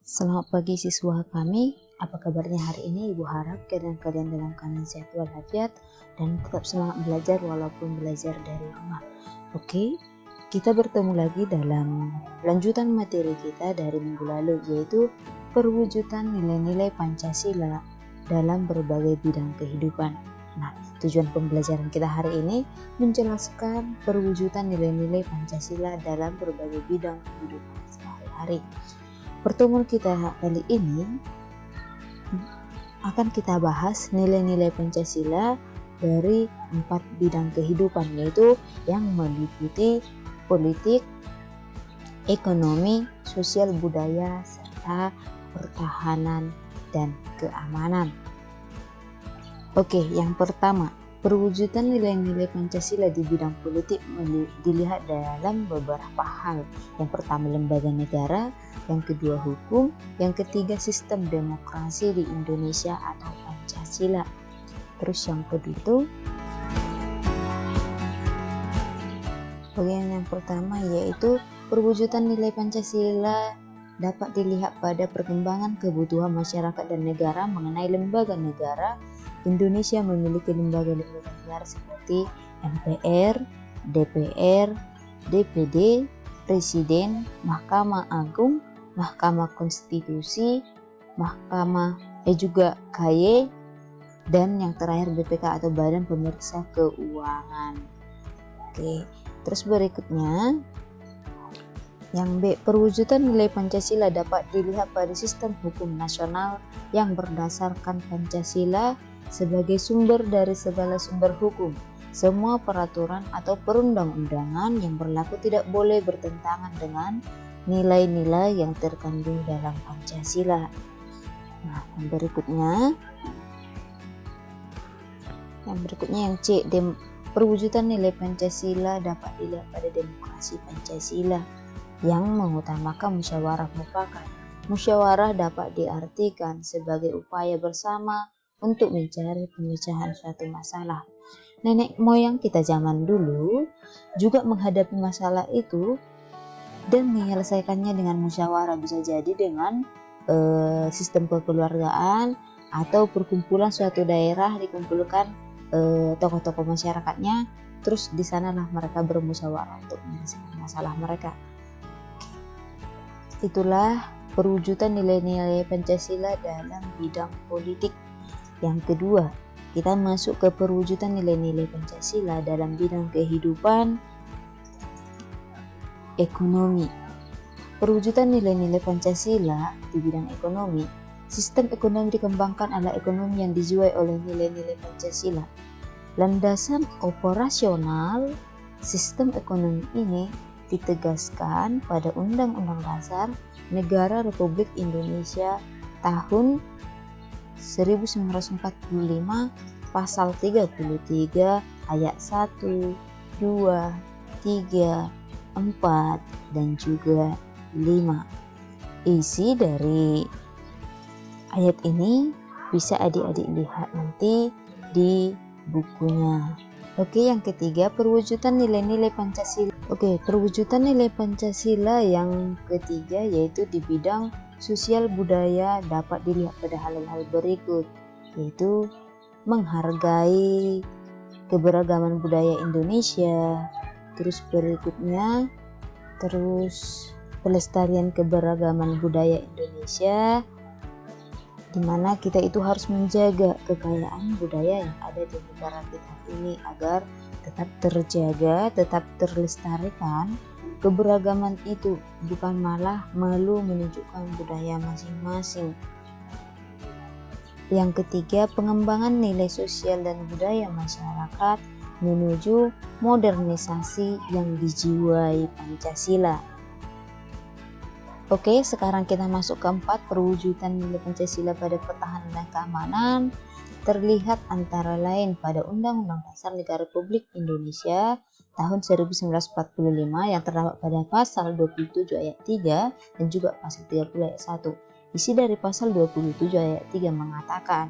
Selamat pagi siswa kami, apa kabarnya hari ini? Ibu harap keadaan kalian dalam keadaan sehat walafiat dan tetap semangat belajar walaupun belajar dari rumah. Oke, kita bertemu lagi dalam lanjutan materi kita dari minggu lalu, yaitu perwujudan nilai-nilai Pancasila dalam berbagai bidang kehidupan. Nah, tujuan pembelajaran kita hari ini menjelaskan perwujudan nilai-nilai Pancasila dalam berbagai bidang kehidupan sehari-hari. Pertemuan kita kali ini akan kita bahas nilai-nilai Pancasila dari 4 bidang kehidupan, yaitu yang meliputi politik, ekonomi, sosial budaya, serta pertahanan dan keamanan. Oke, yang pertama, perwujudan nilai-nilai Pancasila di bidang politik dilihat dalam beberapa hal. Yang pertama, lembaga negara, yang kedua hukum, yang ketiga sistem demokrasi di Indonesia atau Pancasila. Terus yang kedua itu bagian yang pertama, yaitu perwujudan nilai Pancasila dapat dilihat pada perkembangan kebutuhan masyarakat dan negara mengenai lembaga negara. Indonesia memiliki lembaga-lembaga negara seperti MPR, DPR, DPD, Presiden, Mahkamah Agung, Mahkamah Konstitusi, juga KY, dan yang terakhir BPK atau Badan Pemeriksa Keuangan. Oke, terus berikutnya yang B, perwujudan nilai Pancasila dapat dilihat pada sistem hukum nasional yang berdasarkan Pancasila sebagai sumber dari segala sumber hukum. Semua peraturan atau perundang-undangan yang berlaku tidak boleh bertentangan dengan nilai-nilai yang terkandung dalam Pancasila. Nah, yang berikutnya yang C, perwujudan nilai Pancasila dapat dilihat pada demokrasi Pancasila yang mengutamakan musyawarah mufakat. Musyawarah dapat diartikan sebagai upaya bersama untuk mencari pemecahan suatu masalah. Nenek moyang kita zaman dulu juga menghadapi masalah itu dan menyelesaikannya dengan musyawarah, bisa jadi dengan sistem kekeluargaan atau perkumpulan suatu daerah, dikumpulkan tokoh-tokoh masyarakatnya, terus di sanalah mereka bermusyawarah untuk menyelesaikan masalah mereka. Itulah perwujudan nilai-nilai Pancasila dalam bidang politik. Yang kedua, kita masuk ke perwujudan nilai-nilai Pancasila dalam bidang kehidupan ekonomi. Perwujudan nilai-nilai Pancasila di bidang ekonomi. Sistem ekonomi dikembangkan adalah ekonomi yang dijiwai oleh nilai-nilai Pancasila. Landasan operasional sistem ekonomi ini ditegaskan pada Undang-Undang Dasar Negara Republik Indonesia tahun 1945 pasal 33 ayat 1, 2, 3, 4 dan juga 5. Isi dari ayat ini bisa adik-adik lihat nanti di bukunya. Oke, yang ketiga, perwujudan nilai-nilai Pancasila. Oke, perwujudan nilai Pancasila yang ketiga yaitu di bidang sosial budaya dapat dilihat pada hal-hal berikut, yaitu menghargai keberagaman budaya Indonesia, terus pelestarian keberagaman budaya Indonesia, di mana kita itu harus menjaga kekayaan budaya yang ada di negara kita ini agar tetap terjaga, tetap terlestarikan. Keberagaman itu bukan malah malu menunjukkan budaya masing-masing. Yang ketiga, pengembangan nilai sosial dan budaya masyarakat menuju modernisasi yang dijiwai Pancasila. Oke, sekarang kita masuk ke 4, perwujudan nilai Pancasila pada pertahanan dan keamanan. Terlihat antara lain pada Undang-Undang Dasar Negara Republik Indonesia tahun 1945 yang terdapat pada pasal 27 ayat 3 dan juga pasal 30 ayat 1. Isi dari pasal 27 ayat 3 mengatakan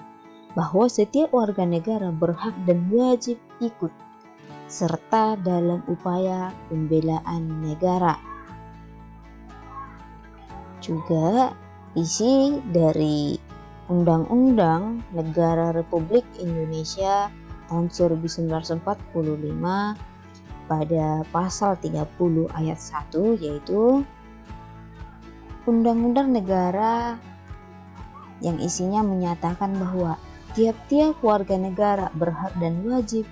bahwa setiap warga negara berhak dan wajib ikut serta dalam upaya pembelaan negara. Juga isi dari Undang-Undang Negara Republik Indonesia tahun 1945 pada pasal 30 ayat 1, yaitu Undang-Undang Negara yang isinya menyatakan bahwa tiap-tiap warga negara berhak dan wajib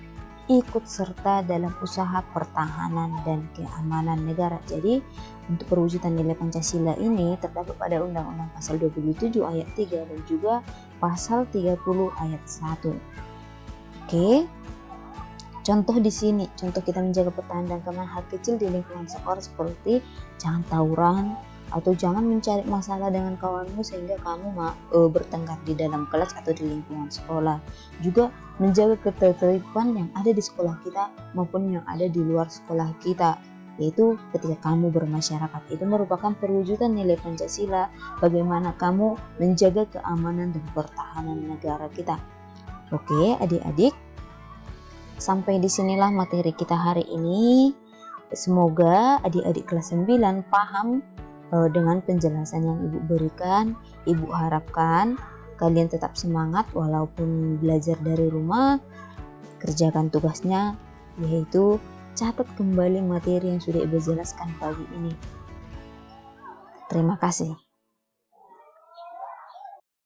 ikut serta dalam usaha pertahanan dan keamanan negara. Jadi untuk perwujudan nilai Pancasila ini terdapat pada Undang-Undang pasal 27 ayat 3 dan juga pasal 30 ayat 1. Oke. Contoh di sini, contoh kita menjaga pertahanan dan keamanan hal kecil di lingkungan sekolah seperti jangan tawuran atau jangan mencari masalah dengan kawanmu sehingga kamu bertengkar di dalam kelas atau di lingkungan sekolah. Juga menjaga ketertiban yang ada di sekolah kita maupun yang ada di luar sekolah kita, yaitu ketika kamu bermasyarakat. Itu merupakan perwujudan nilai Pancasila, bagaimana kamu menjaga keamanan dan pertahanan negara kita. Oke adik-adik, sampai disinilah materi kita hari ini. Semoga adik-adik kelas 9 paham dengan penjelasan yang Ibu berikan. Ibu harapkan kalian tetap semangat walaupun belajar dari rumah. Kerjakan tugasnya, yaitu catat kembali materi yang sudah Ibu jelaskan pagi ini. Terima kasih.